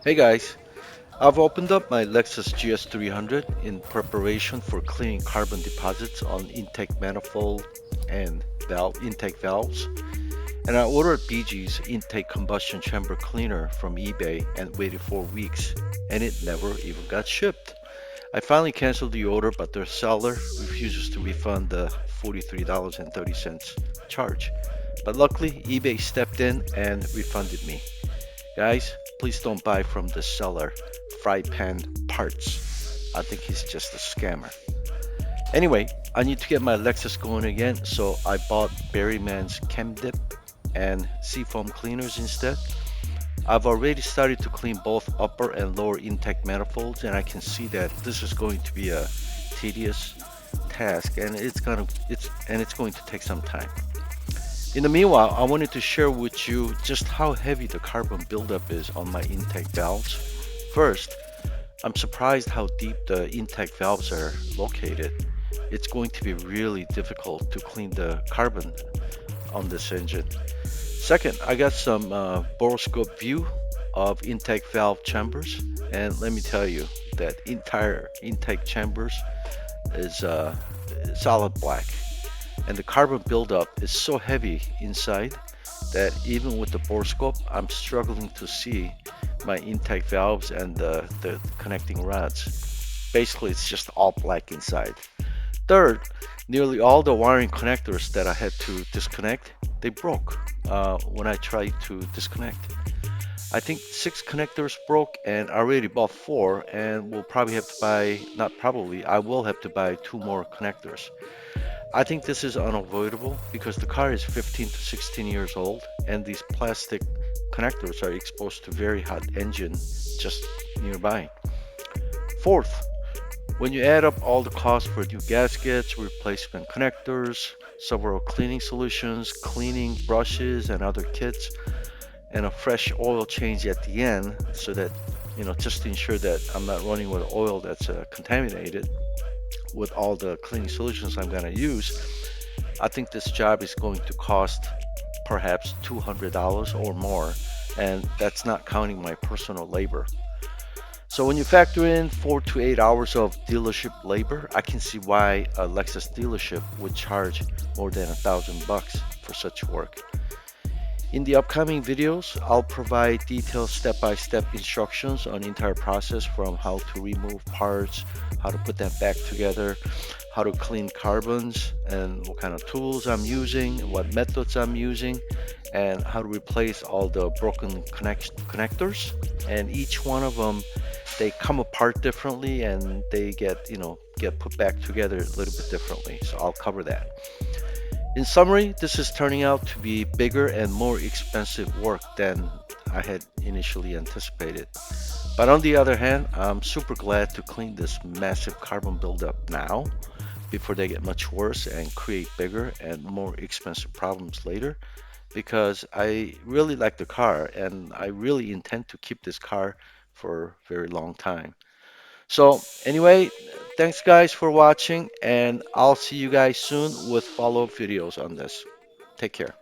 Hey guys, I've opened up my Lexus GS300 in preparation for cleaning carbon deposits on intake manifold and intake valves, and I ordered BG's intake combustion chamber cleaner from eBay and waited 4 weeks, and it never even got shipped. I finally canceled the order, but the seller refuses to refund the $43.30 charge. But luckily, eBay stepped in and refunded me. Guys, please don't buy from the seller fry pan parts. I think he's just a scammer. Anyway, I need to get my Lexus going again, so I bought Berryman's Chem Dip and Seafoam cleaners instead. I've already started to clean both upper and lower intake manifolds, and I can see that this is going to be a tedious task, and it's going to take some time. In the meanwhile, I wanted to share with you just how heavy the carbon buildup is on my intake valves. First, I'm surprised how deep the intake valves are located. It's going to be really difficult to clean the carbon on this engine. Second, I got some boroscope view of intake valve chambers, and let me tell you that entire intake chambers is solid black, and the carbon buildup is so heavy inside that even with the borescope, I'm struggling to see my intake valves and the connecting rods. Basically, it's just all black inside. Third, nearly all the wiring connectors that I had to disconnect, they broke when I tried to disconnect. I think 6 connectors broke, and I already bought 4, and we'll probably have to buy, not probably, I will have to buy 2 more connectors. I think this is unavoidable because the car is 15 to 16 years old, and these plastic connectors are exposed to very hot engine just nearby. Fourth, when you add up all the costs for new gaskets, replacement connectors, several cleaning solutions, cleaning brushes and other kits, and a fresh oil change at the end so that, just to ensure that I'm not running with oil that's contaminated with all the cleaning solutions I'm going to use, I think this job is going to cost perhaps $200 or more, and that's not counting my personal labor. So when you factor in 4 to 8 hours of dealership labor, I can see why a Lexus dealership would charge more than $1,000 for such work. In the upcoming videos, I'll provide detailed step-by-step instructions on the entire process, from how to remove parts, how to put them back together, how to clean carbons, and what kind of tools I'm using, what methods I'm using, and how to replace all the broken connectors. And each one of them, they come apart differently, and they get put back together a little bit differently. So I'll cover that. In summary, this is turning out to be bigger and more expensive work than I had initially anticipated. But on the other hand, I'm super glad to clean this massive carbon buildup now before they get much worse and create bigger and more expensive problems later, because I really like the car and I really intend to keep this car for a very long time. So anyway, thanks guys for watching, and I'll see you guys soon with follow-up videos on this. Take care.